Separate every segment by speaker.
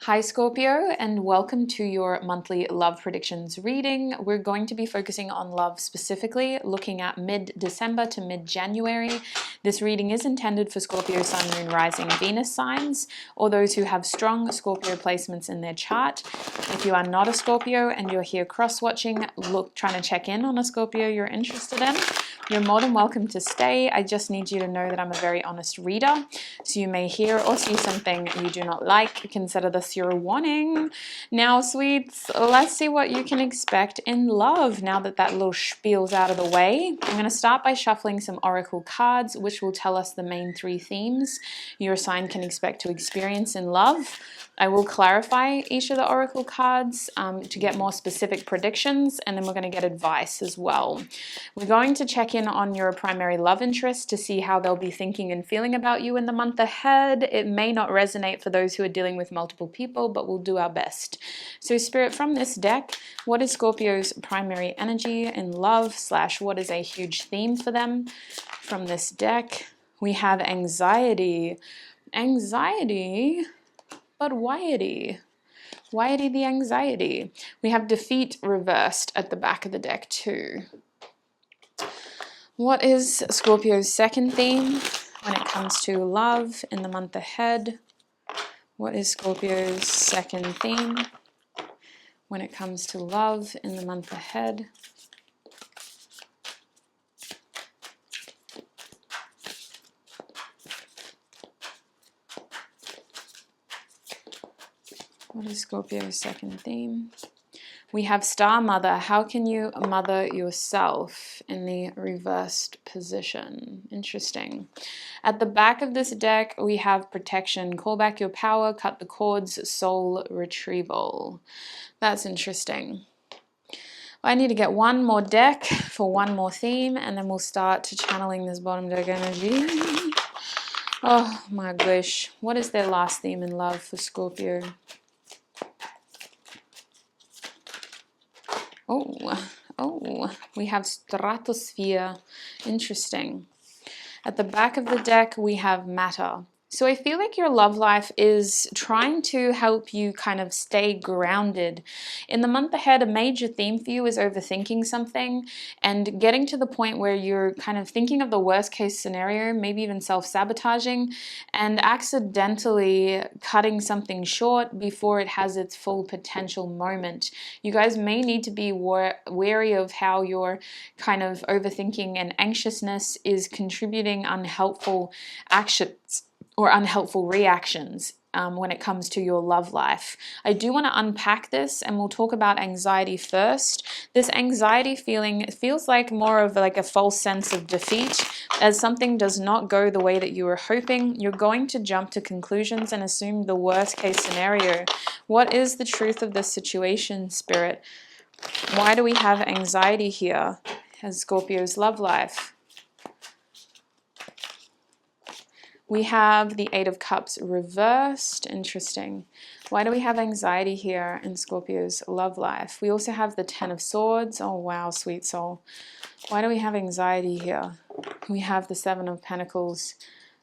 Speaker 1: Hi Scorpio, and welcome to your monthly love predictions reading. We're going to be focusing on love specifically, looking at mid-December to mid-January. This reading is intended for Scorpio, Sun, Moon, Rising, Venus signs, or those who have strong Scorpio placements in their chart. If you are not a Scorpio and you're here cross-watching, trying to check in on a Scorpio you're interested in, you're more than welcome to stay. I just need you to know that I'm a very honest reader, so you may hear or see something you do not like. Consider this your warning. Now, sweets, let's see what you can expect in love now that that little spiel's out of the way. I'm going to start by shuffling some oracle cards, which will tell us the main three themes your sign can expect to experience in love. I will clarify each of the oracle cards to get more specific predictions, and then we're going to get advice as well. We're going to check in on your primary love interest to see how they'll be thinking and feeling about you in the month ahead. It may not resonate for those who are dealing with multiple people, but we'll do our best. So Spirit, from this deck, what is Scorpio's primary energy in love / what is a huge theme for them? From this deck, we have anxiety. Anxiety? But whyity? Whyity the anxiety? We have defeat reversed at the back of the deck too. What is Scorpio's second theme when it comes to love in the month ahead? What is Scorpio's second theme when it comes to love in the month ahead? What is Scorpio's second theme? We have Star Mother. How can you mother yourself in the reversed position? Interesting. At the back of this deck, we have Protection. Call back your power, cut the cords, soul retrieval. That's interesting. I need to get one more deck for one more theme, and then we'll start channeling this bottom deck energy. Oh my gosh. What is their last theme in love for Scorpio? Oh, we have Stratosphere. Interesting. At the back of the deck, we have Matter. So I feel like your love life is trying to help you kind of stay grounded. In the month ahead, a major theme for you is overthinking something and getting to the point where you're kind of thinking of the worst case scenario, maybe even self-sabotaging, and accidentally cutting something short before it has its full potential moment. You guys may need to be wary of how your kind of overthinking and anxiousness is contributing unhelpful actions or unhelpful reactions when it comes to your love life. I do want to unpack this, and we'll talk about anxiety first. This anxiety feeling feels like more of like a false sense of defeat. As something does not go the way that you were hoping, you're going to jump to conclusions and assume the worst case scenario. What is the truth of this situation, Spirit? Why do we have anxiety here as Scorpio's love life? We have the Eight of Cups reversed. Interesting. Why do we have anxiety here in Scorpio's love life? We also have the Ten of Swords. Oh, wow, sweet soul. Why do we have anxiety here? We have the Seven of Pentacles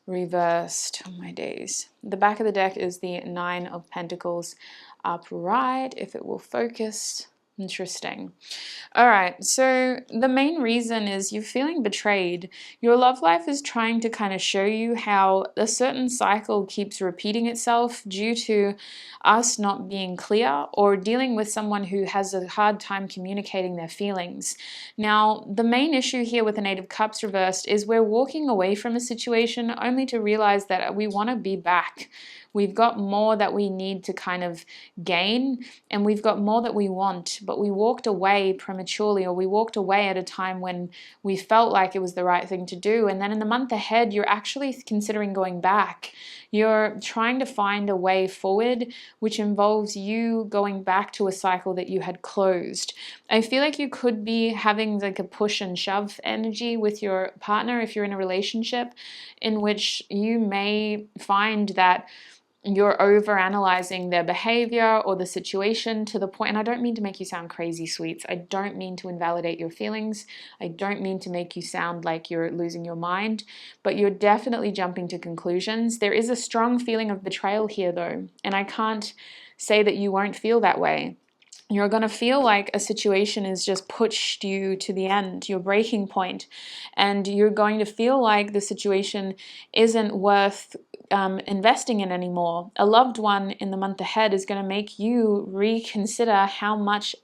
Speaker 1: reversed. Oh, my days. The back of the deck is the Nine of Pentacles upright, if it will focus. Interesting. All right, so the main reason is you're feeling betrayed. Your love life is trying to kind of show you how a certain cycle keeps repeating itself due to us not being clear or dealing with someone who has a hard time communicating their feelings. Now, the main issue here with an Eight of Cups reversed is we're walking away from a situation only to realize that we want to be back. We've got more that we need to kind of gain, and we've got more that we want, but we walked away prematurely, or we walked away at a time when we felt like it was the right thing to do. And then in the month ahead, you're actually considering going back. You're trying to find a way forward, which involves you going back to a cycle that you had closed. I feel like you could be having like a push and shove energy with your partner if you're in a relationship, in which you may find that you're over-analyzing their behavior or the situation to the point, and I don't mean to make you sound crazy, sweets. I don't mean to invalidate your feelings. I don't mean to make you sound like you're losing your mind, but you're definitely jumping to conclusions. There is a strong feeling of betrayal here though, and I can't say that you won't feel that way. You're going to feel like a situation has just pushed you to the end, your breaking point, and you're going to feel like the situation isn't worth investing in anymore. A loved one in the month ahead is going to make you reconsider how much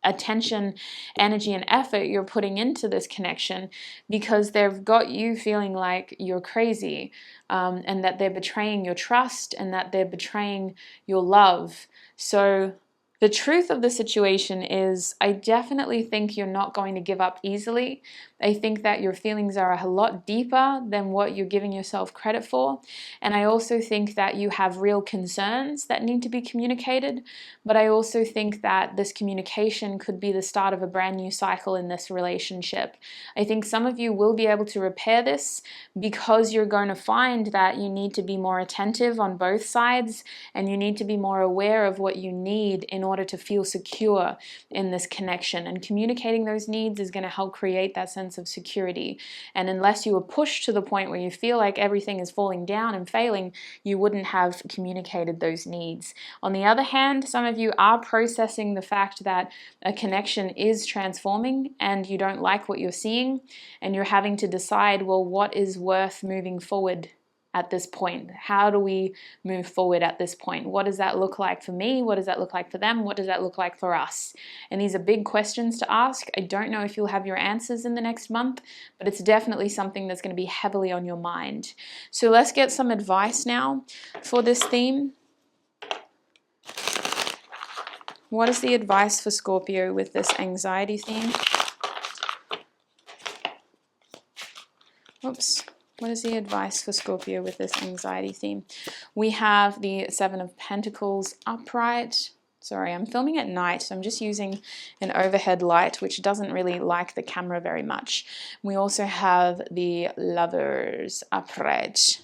Speaker 1: attention, energy, and effort you're putting into this connection, because they've got you feeling like you're crazy, and that they're betraying your trust and that they're betraying your love. So the truth of the situation is, I definitely think you're not going to give up easily. I think that your feelings are a lot deeper than what you're giving yourself credit for. And I also think that you have real concerns that need to be communicated. But I also think that this communication could be the start of a brand new cycle in this relationship. I think some of you will be able to repair this, because you're going to find that you need to be more attentive on both sides, and you need to be more aware of what you need in order to feel secure in this connection. And communicating those needs is going to help create that sense of security. And unless you were pushed to the point where you feel like everything is falling down and failing, you wouldn't have communicated those needs. On the other hand, some of you are processing the fact that a connection is transforming and you don't like what you're seeing, and you're having to decide, well, what is worth moving forward at this point? How do we move forward at this point? What does that look like for me? What does that look like for them? What does that look like for us? And these are big questions to ask. I don't know if you'll have your answers in the next month, but it's definitely something that's going to be heavily on your mind. So let's get some advice now for this theme. What is the advice for Scorpio with this anxiety theme? Oops. What is the advice for Scorpio with this anxiety theme? We have the Seven of Pentacles upright. Sorry, I'm filming at night, so I'm just using an overhead light, which doesn't really like the camera very much. We also have the Lovers upright.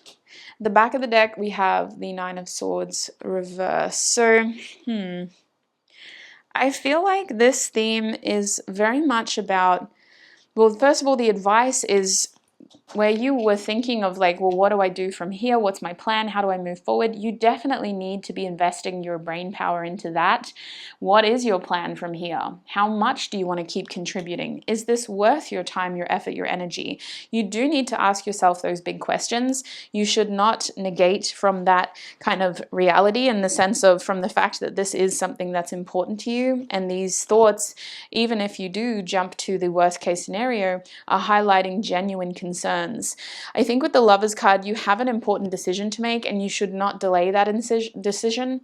Speaker 1: The back of the deck, we have the Nine of Swords reversed. So, I feel like this theme is very much about, well, first of all, the advice is where you were thinking of like, well, what do I do from here? What's my plan? How do I move forward? You definitely need to be investing your brain power into that. What is your plan from here? How much do you want to keep contributing? Is this worth your time, your effort, your energy? You do need to ask yourself those big questions. You should not negate from that kind of reality, in the sense of from the fact that this is something that's important to you. And these thoughts, even if you do jump to the worst case scenario, are highlighting genuine concerns. I think with the Lovers card, you have an important decision to make, and you should not delay that decision,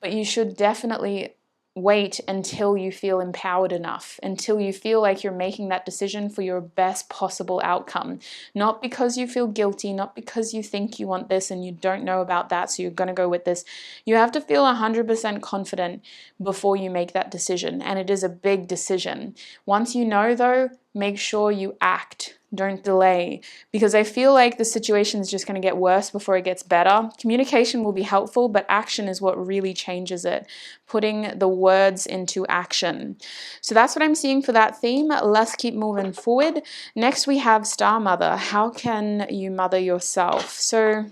Speaker 1: but you should definitely wait until you feel empowered enough, until you feel like you're making that decision for your best possible outcome. Not because you feel guilty, not because you think you want this and you don't know about that, so you're going to go with this. You have to feel 100% confident before you make that decision, and it is a big decision. Once you know, though, make sure you act. Don't delay, because I feel like the situation is just going to get worse before it gets better. Communication will be helpful, but action is what really changes it. Putting the words into action. So that's what I'm seeing for that theme. Let's keep moving forward. Next, we have Star Mother. How can you mother yourself? So,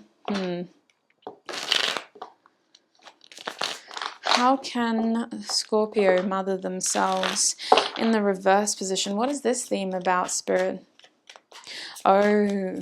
Speaker 1: how can Scorpio mother themselves in the reverse position? What is this theme about, Spirit? Oh,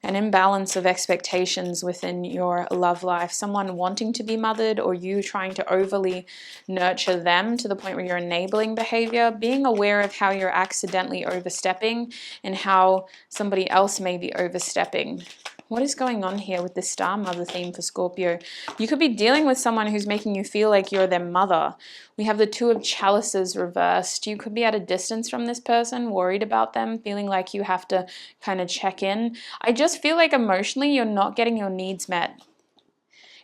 Speaker 1: an imbalance of expectations within your love life. Someone wanting to be mothered, or you trying to overly nurture them to the point where you're enabling behavior. Being aware of how you're accidentally overstepping and how somebody else may be overstepping. What is going on here with this Star Mother theme for Scorpio? You could be dealing with someone who's making you feel like you're their mother. We have the Two of Chalices reversed. You could be at a distance from this person, worried about them, feeling like you have to kind of check in. I just feel like emotionally you're not getting your needs met.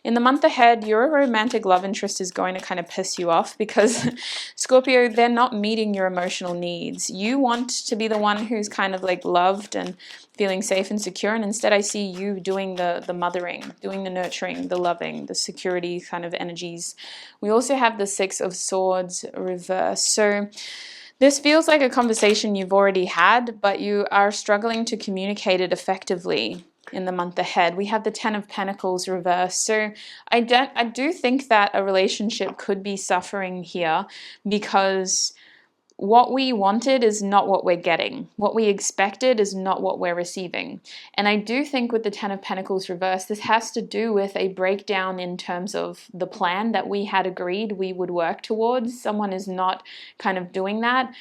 Speaker 1: In the month ahead, your romantic love interest is going to kind of piss you off, because Scorpio, they're not meeting your emotional needs. You want to be the one who's kind of like loved and feeling safe and secure, and instead I see you doing the mothering, doing the nurturing, the loving, the security kind of energies. We also have the Six of Swords reversed. So this feels like a conversation you've already had, but you are struggling to communicate it effectively. in the month ahead. We have the Ten of Pentacles reversed. So I do think that a relationship could be suffering here because what we wanted is not what we're getting. What we expected is not what we're receiving. And I do think with the Ten of Pentacles reversed, this has to do with a breakdown in terms of the plan that we had agreed we would work towards. Someone is not kind of doing that.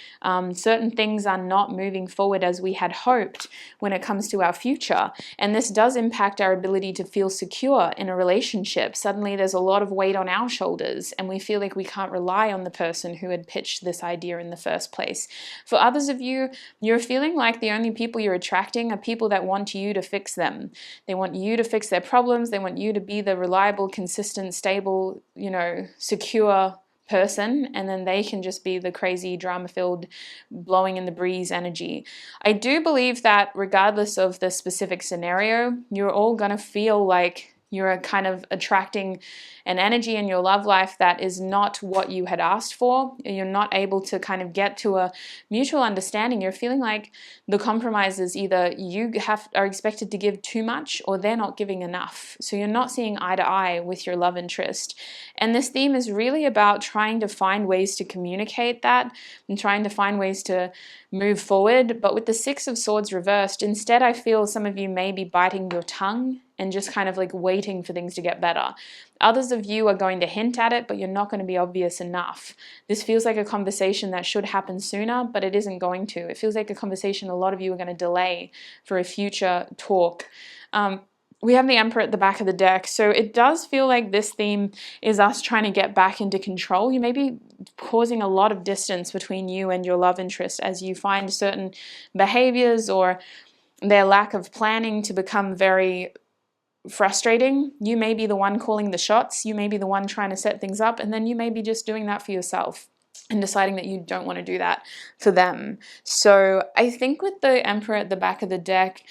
Speaker 1: Certain things are not moving forward as we had hoped when it comes to our future. And this does impact our ability to feel secure in a relationship. Suddenly there's a lot of weight on our shoulders and we feel like we can't rely on the person who had pitched this idea in the first place. For others of you, you're feeling like the only people you're attracting are people that want you to fix them. They want you to fix their problems. They want you to be the reliable, consistent, stable, secure person, and then they can just be the crazy, drama-filled, blowing in the breeze energy. I do believe that regardless of the specific scenario, you're all gonna feel like you're kind of attracting an energy in your love life that is not what you had asked for. You're not able to kind of get to a mutual understanding. You're feeling like the compromise is either you are expected to give too much or they're not giving enough. So you're not seeing eye to eye with your love interest. And this theme is really about trying to find ways to communicate that and trying to find ways to move forward. But with the Six of Swords reversed, instead I feel some of you may be biting your tongue and just kind of like waiting for things to get better. Others of you are going to hint at it, but you're not going to be obvious enough. This feels like a conversation that should happen sooner, but it isn't going to. It feels like a conversation a lot of you are going to delay for a future talk. We have the Emperor at the back of the deck, so it does feel like this theme is us trying to get back into control. You may be causing a lot of distance between you and your love interest as you find certain behaviors or their lack of planning to become very frustrating. You may be the one calling the shots, you may be the one trying to set things up, and then you may be just doing that for yourself and deciding that you don't want to do that for them. So I think with the Emperor at the back of the deck,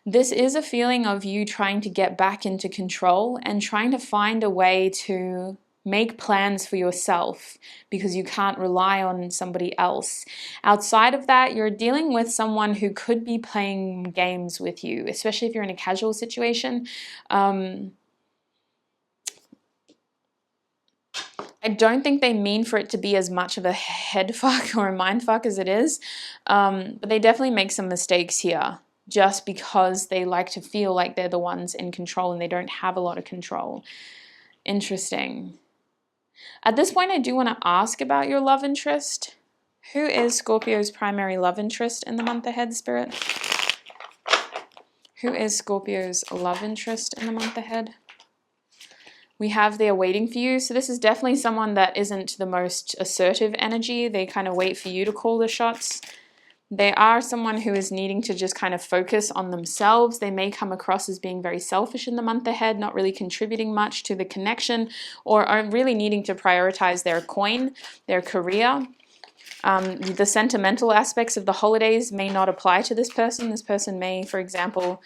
Speaker 1: this is a feeling of you trying to get back into control and trying to find a way to make plans for yourself because you can't rely on somebody else. Outside of that, you're dealing with someone who could be playing games with you, especially if you're in a casual situation. I don't think they mean for it to be as much of a head fuck or a mind fuck as it is, but they definitely make some mistakes here just because they like to feel like they're the ones in control and they don't have a lot of control. Interesting. At this point, I do want to ask about your love interest. Who is Scorpio's primary love interest in the month ahead, Spirit? Who is Scorpio's love interest in the month ahead? We have they're waiting for you. So this is definitely someone that isn't the most assertive energy. They kind of wait for you to call the shots. They are someone who is needing to just kind of focus on themselves. They may come across as being very selfish in the month ahead, not really contributing much to the connection, or are really needing to prioritize their coin, their career. The sentimental aspects of the holidays may not apply to this person. This person may, for example,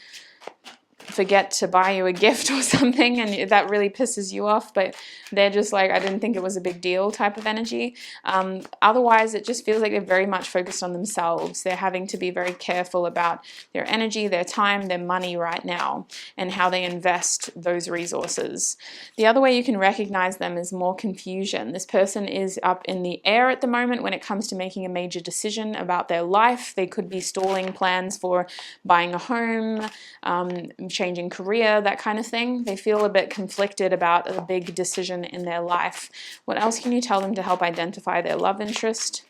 Speaker 1: forget to buy you a gift or something and that really pisses you off, but they're just like, I didn't think it was a big deal type of energy. Otherwise, it just feels like they're very much focused on themselves. They're having to be very careful about their energy, their time, their money right now, and how they invest those resources. The other way you can recognize them is more confusion. This person is up in the air at the moment when it comes to making a major decision about their life. They could be stalling plans for buying a home, changing career, that kind of thing. They feel a bit conflicted about a big decision in their life. What else can you tell them to help identify their love interest?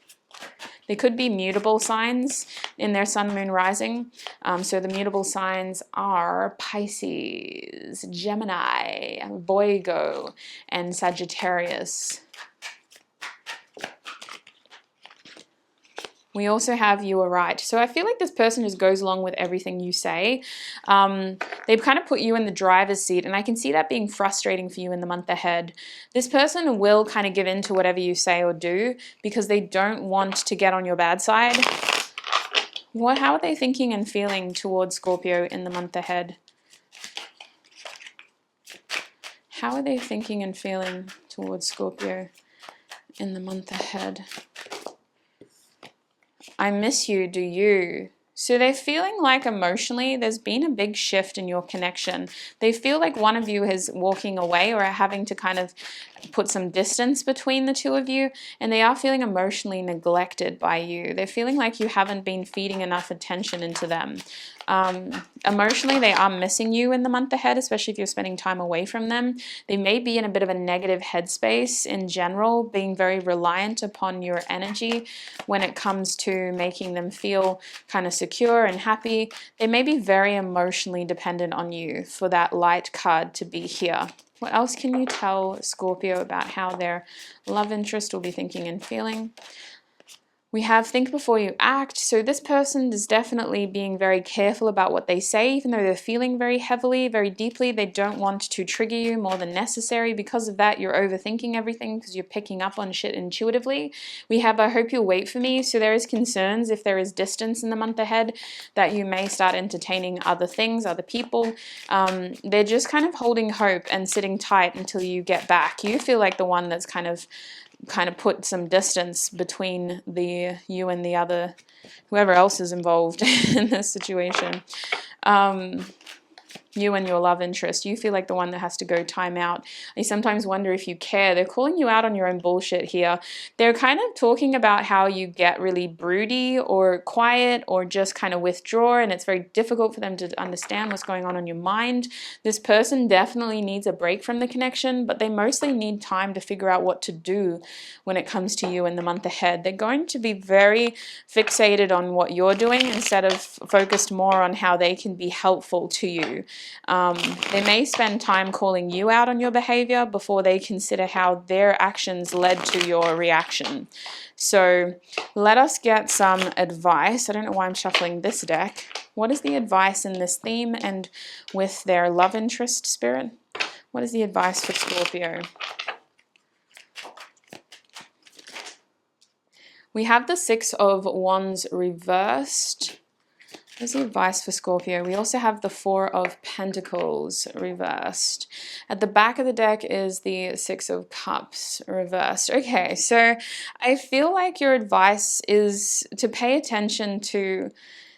Speaker 1: They could be mutable signs in their sun, moon, rising. So the mutable signs are Pisces, Gemini, Virgo, and Sagittarius. We also have you are right. So I feel like this person just goes along with everything you say. They've kind of put you in the driver's seat, and I can see that being frustrating for you in the month ahead. This person will kind of give in to whatever you say or do because they don't want to get on your bad side. How are they thinking and feeling towards Scorpio in the month ahead? How are they thinking and feeling towards Scorpio in the month ahead? I miss you, do you? So they're feeling like emotionally there's been a big shift in your connection. They feel like one of you is walking away or having to kind of put some distance between the two of you, and they are feeling emotionally neglected by you. They're feeling like you haven't been feeding enough attention into them. Emotionally, they are missing you in the month ahead, especially if you're spending time away from them. They may be in a bit of a negative headspace in general, being very reliant upon your energy when it comes to making them feel kind of secure and happy. They may be very emotionally dependent on you for that light card to be here. What else can you tell Scorpio about how their love interest will be thinking and feeling? We have think before you act. So this person is definitely being very careful about what they say, even though they're feeling very heavily, very deeply. They don't want to trigger you more than necessary. Because of that, you're overthinking everything because you're picking up on shit intuitively. We have I hope you'll wait for me. So there is concerns if there is distance in the month ahead that you may start entertaining other things, other people. They're just kind of holding hope and sitting tight until you get back. You feel like the one that's kind of put some distance between you and the other, whoever else is involved in this situation. You and your love interest. You feel like the one that has to go time out. I sometimes wonder if you care. They're calling you out on your own bullshit here. They're kind of talking about how you get really broody or quiet or just kind of withdraw, and it's very difficult for them to understand what's going on in your mind. This person definitely needs a break from the connection, but they mostly need time to figure out what to do when it comes to you in the month ahead. They're going to be very fixated on what you're doing instead of focused more on how they can be helpful to you. They may spend time calling you out on your behavior before they consider how their actions led to your reaction. So let us get some advice. I don't know why I'm shuffling this deck. What is the advice in this theme and with their love interest spirit? What is the advice for Scorpio? We have the Six of Wands reversed. What's the advice for Scorpio? We also have the Four of Pentacles reversed. At the back of the deck is the Six of Cups reversed. Okay, so I feel like your advice is to pay attention to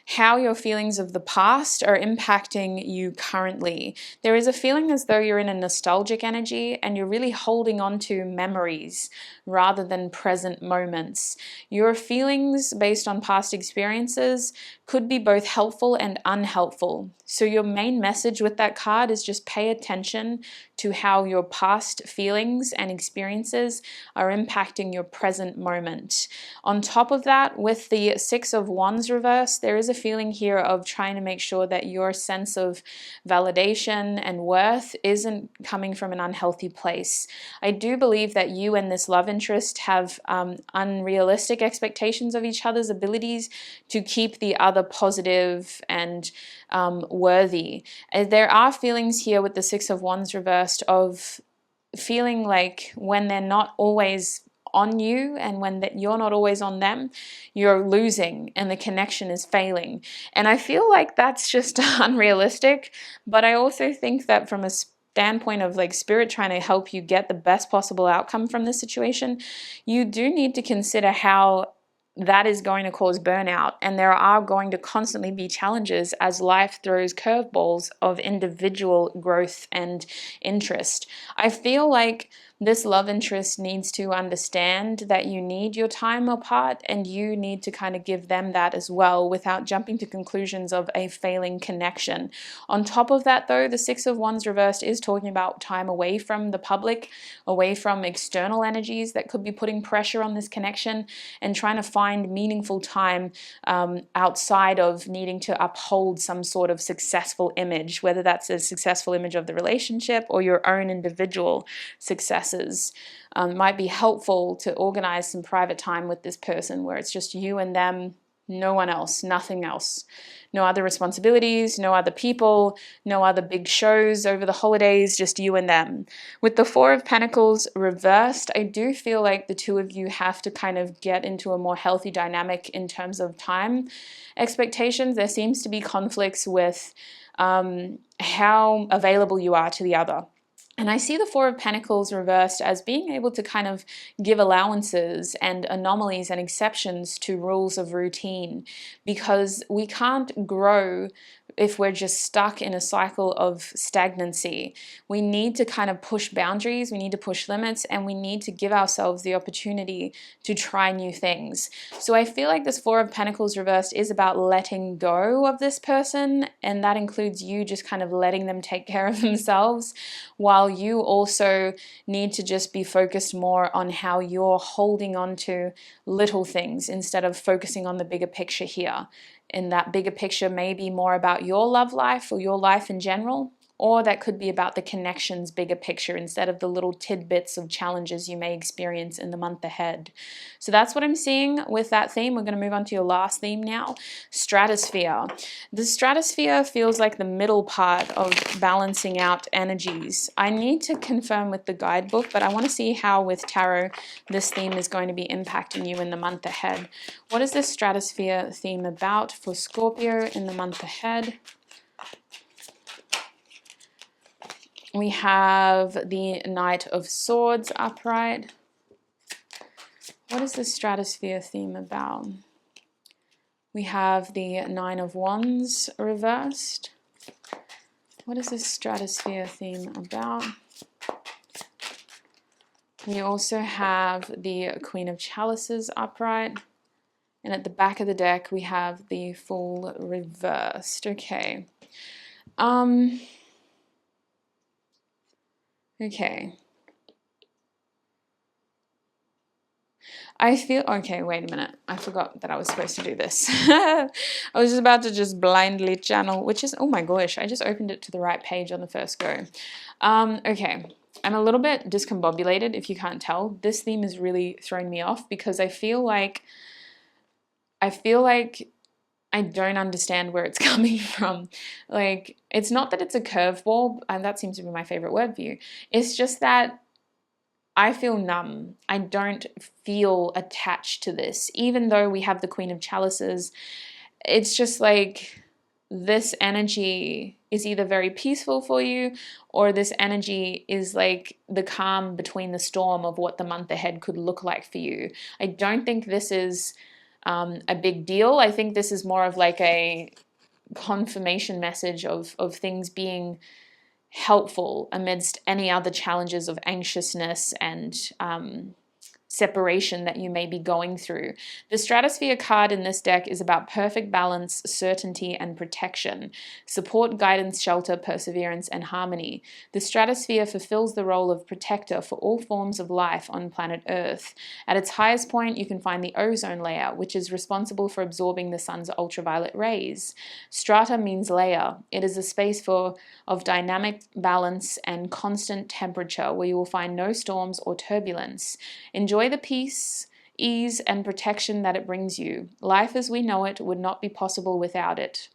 Speaker 1: how your feelings of the past are impacting you currently. There is a feeling as though you're in a nostalgic energy and you're really holding on to memories rather than present moments. Your feelings based on past experiences could be both helpful and unhelpful. So your main message with that card is just pay attention to how your past feelings and experiences are impacting your present moment. On top of that, with the Six of Wands reverse, there is a feeling here of trying to make sure that your sense of validation and worth isn't coming from an unhealthy place. I do believe that you and this love interest have unrealistic expectations of each other's abilities to keep the other positive and worthy. There are feelings here with the Six of Wands reversed of feeling like when they're not always on you and when you're not always on them, you're losing and the connection is failing. And I feel like that's just unrealistic, but I also think that from a standpoint of like spirit trying to help you get the best possible outcome from this situation, you do need to consider how that is going to cause burnout, and there are going to constantly be challenges as life throws curveballs of individual growth and interest. I feel like this love interest needs to understand that you need your time apart and you need to kind of give them that as well without jumping to conclusions of a failing connection. On top of that though, the Six of Wands reversed is talking about time away from the public, away from external energies that could be putting pressure on this connection, and trying to find meaningful time outside of needing to uphold some sort of successful image, whether that's a successful image of the relationship or your own individual successes. Might be helpful to organize some private time with this person where it's just you and them, no one else, nothing else. No other responsibilities, no other people, no other big shows over the holidays, just you and them. With the Four of Pentacles reversed, I do feel like the two of you have to kind of get into a more healthy dynamic in terms of time expectations. There seems to be conflicts with how available you are to the other. And I see the Four of Pentacles reversed as being able to kind of give allowances and anomalies and exceptions to rules of routine, because we can't grow if we're just stuck in a cycle of stagnancy. We need to kind of push boundaries, we need to push limits, and we need to give ourselves the opportunity to try new things. So I feel like this Four of Pentacles reversed is about letting go of this person, and that includes you just kind of letting them take care of themselves, while you also need to just be focused more on how you're holding on to little things instead of focusing on the bigger picture here. And that bigger picture may be more about your love life or your life in general, or that could be about the connections bigger picture instead of the little tidbits of challenges you may experience in the month ahead. So that's what I'm seeing with that theme. We're going to move on to your last theme now, Stratosphere. The Stratosphere feels like the middle part of balancing out energies. I need to confirm with the guidebook, but I want to see how with tarot this theme is going to be impacting you in the month ahead. What is this Stratosphere theme about for Scorpio in the month ahead? We have the Knight of Swords upright. What is the Stratosphere theme about? We have the Nine of Wands reversed. What is this Stratosphere theme about? We also have the Queen of Chalices upright. And at the back of the deck, we have the Fool reversed. Okay. Okay. I feel, okay, wait a minute. I forgot that I was supposed to do this. I was just about to just blindly channel, which is, oh my gosh, I just opened it to the right page on the first go. Okay, I'm a little bit discombobulated if you can't tell. This theme has really thrown me off because I feel like I don't understand where it's coming from. Like, it's not that it's a curveball, and that seems to be my favorite word for you. It's just that I feel numb. I don't feel attached to this. Even though we have the Queen of Chalices, it's just like this energy is either very peaceful for you, or this energy is like the calm between the storm of what the month ahead could look like for you. I don't think this is a big deal. I think this is more of like a confirmation message of things being helpful amidst any other challenges of anxiousness and separation that you may be going through. The Stratosphere card in this deck is about perfect balance, certainty, and protection, support, guidance, shelter, perseverance, and harmony. The Stratosphere fulfills the role of protector for all forms of life on planet Earth. At its highest point, you can find the ozone layer, which is responsible for absorbing the sun's ultraviolet rays. Strata means layer. It is a space of dynamic balance and constant temperature where you will find no storms or turbulence. Enjoy the peace, ease, and protection that it brings you. Life as we know it would not be possible without it.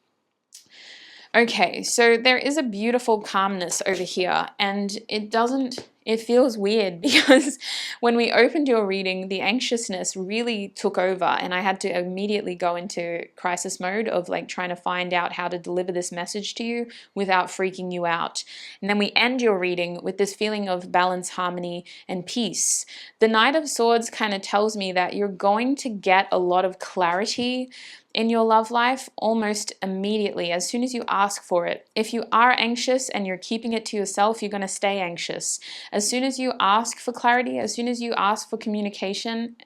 Speaker 1: Okay, so there is a beautiful calmness over here, and it feels weird because when we opened your reading, the anxiousness really took over, and I had to immediately go into crisis mode of like trying to find out how to deliver this message to you without freaking you out. And then we end your reading with this feeling of balance, harmony, and peace. The Knight of Swords kind of tells me that you're going to get a lot of clarity in your love life almost immediately, as soon as you ask for it. If you are anxious and you're keeping it to yourself, you're going to stay anxious. As soon as you ask for clarity, as soon as you ask for communication,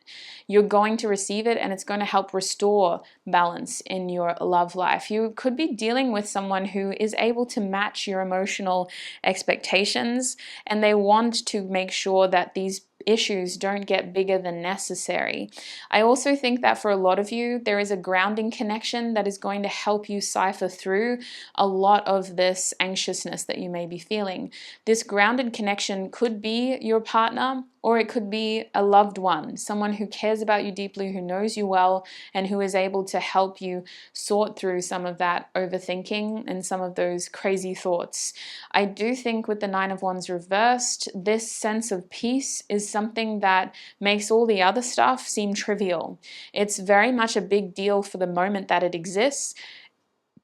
Speaker 1: you're going to receive it, and it's going to help restore balance in your love life. You could be dealing with someone who is able to match your emotional expectations, and they want to make sure that these issues don't get bigger than necessary. I also think that for a lot of you, there is a grounding connection that is going to help you cipher through a lot of this anxiousness that you may be feeling. This grounded connection could be your partner, or it could be a loved one, someone who cares about you deeply, who knows you well, and who is able to help you sort through some of that overthinking and some of those crazy thoughts. I do think with the Nine of Wands reversed, this sense of peace is something that makes all the other stuff seem trivial. It's very much a big deal for the moment that it exists.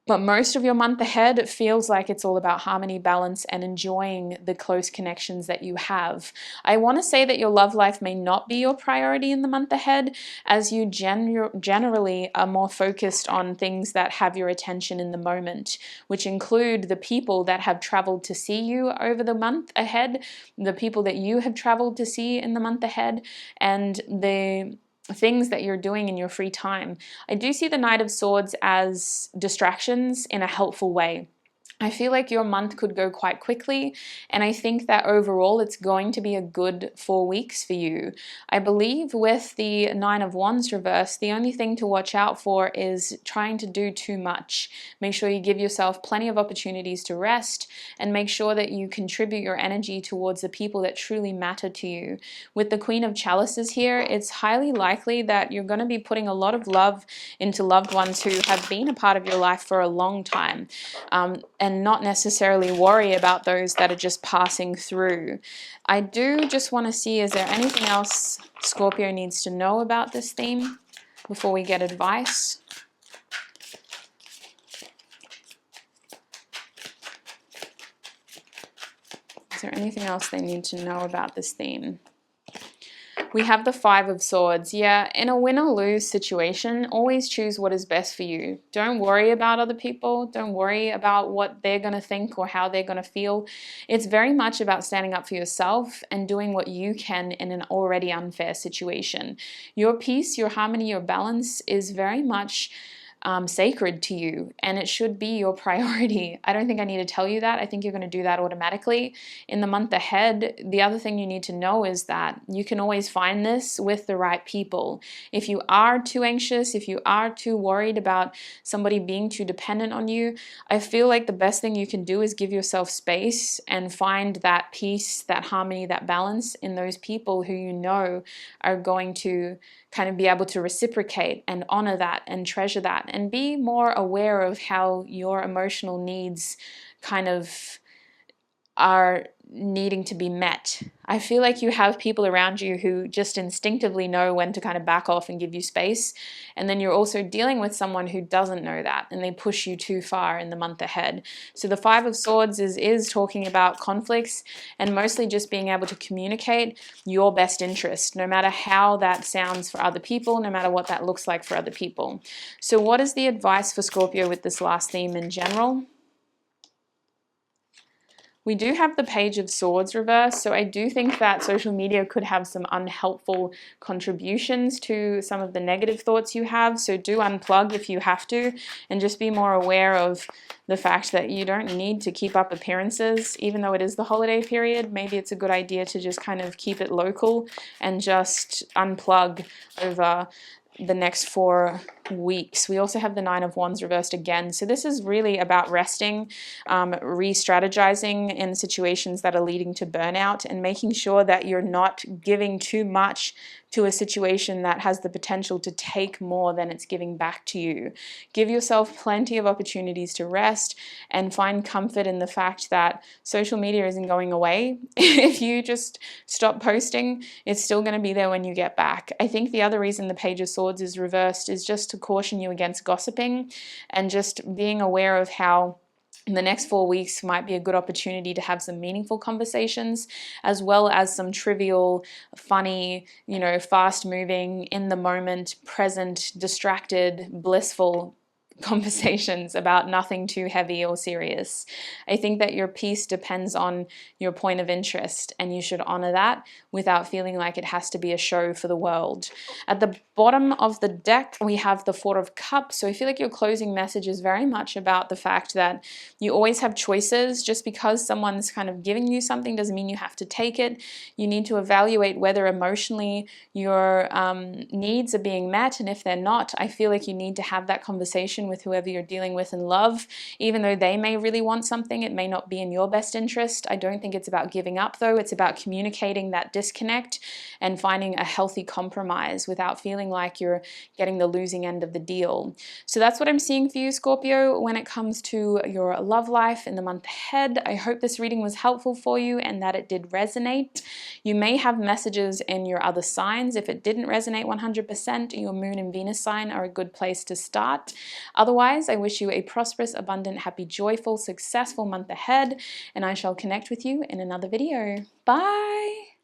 Speaker 1: But most of your month ahead, it feels like it's all about harmony, balance, and enjoying the close connections that you have. I want to say that your love life may not be your priority in the month ahead, as you generally are more focused on things that have your attention in the moment, which include the people that have traveled to see you over the month ahead, the people that you have traveled to see in the month ahead, and the things that you're doing in your free time. I do see the Knight of Swords as distractions in a helpful way. I feel like your month could go quite quickly, and I think that overall it's going to be a good 4 weeks for you. I believe with the Nine of Wands reverse, the only thing to watch out for is trying to do too much. Make sure you give yourself plenty of opportunities to rest, and make sure that you contribute your energy towards the people that truly matter to you. With the Queen of Chalices here, it's highly likely that you're going to be putting a lot of love into loved ones who have been a part of your life for a long time. And not necessarily worry about those that are just passing through. I do just want to see, is there anything else Scorpio needs to know about this theme before we get advice? Is there anything else they need to know about this theme? We have the Five of Swords. Yeah, in a win or lose situation, always choose what is best for you. Don't worry about other people. Don't worry about what they're going to think or how they're going to feel. It's very much about standing up for yourself and doing what you can in an already unfair situation. Your peace, your harmony, your balance is very much sacred to you, and it should be your priority. I don't think I need to tell you that. I think you're going to do that automatically. In the month ahead, the other thing you need to know is that you can always find this with the right people. If you are too anxious, if you are too worried about somebody being too dependent on you, I feel like the best thing you can do is give yourself space and find that peace, that harmony, that balance in those people who you know are going to kind of be able to reciprocate and honor that and treasure that and be more aware of how your emotional needs kind of are needing to be met. I feel like you have people around you who just instinctively know when to kind of back off and give you space. And then you're also dealing with someone who doesn't know that, and they push you too far in the month ahead. So the Five of Swords is talking about conflicts and mostly just being able to communicate your best interest, no matter how that sounds for other people, no matter what that looks like for other people. So what is the advice for Scorpio with this last theme in general? We do have the Page of Swords reverse, so I do think that social media could have some unhelpful contributions to some of the negative thoughts you have, so do unplug if you have to, and just be more aware of the fact that you don't need to keep up appearances. Even though it is the holiday period, maybe it's a good idea to just kind of keep it local and just unplug over the next 4 weeks. We also have the Nine of Wands reversed again. So this is really about resting, re-strategizing in situations that are leading to burnout, and making sure that you're not giving too much to a situation that has the potential to take more than it's giving back to you. Give yourself plenty of opportunities to rest and find comfort in the fact that social media isn't going away. If you just stop posting, it's still going to be there when you get back. I think the other reason the Page of Swords is reversed is just to caution you against gossiping, and just being aware of how the next 4 weeks might be a good opportunity to have some meaningful conversations, as well as some trivial, funny, fast moving, in the moment, present, distracted, blissful conversations about nothing too heavy or serious. I think that your peace depends on your point of interest, and you should honor that without feeling like it has to be a show for the world. At the bottom of the deck, we have the Four of Cups. So I feel like your closing message is very much about the fact that you always have choices. Just because someone's kind of giving you something doesn't mean you have to take it. You need to evaluate whether emotionally your needs are being met, and if they're not, I feel like you need to have that conversation with whoever you're dealing with in love. Even though they may really want something, it may not be in your best interest. I don't think it's about giving up though. It's about communicating that disconnect and finding a healthy compromise without feeling like you're getting the losing end of the deal. So that's what I'm seeing for you, Scorpio, when it comes to your love life in the month ahead. I hope this reading was helpful for you and that it did resonate. You may have messages in your other signs. If it didn't resonate 100%, your Moon and Venus sign are a good place to start. Otherwise, I wish you a prosperous, abundant, happy, joyful, successful month ahead, and I shall connect with you in another video. Bye!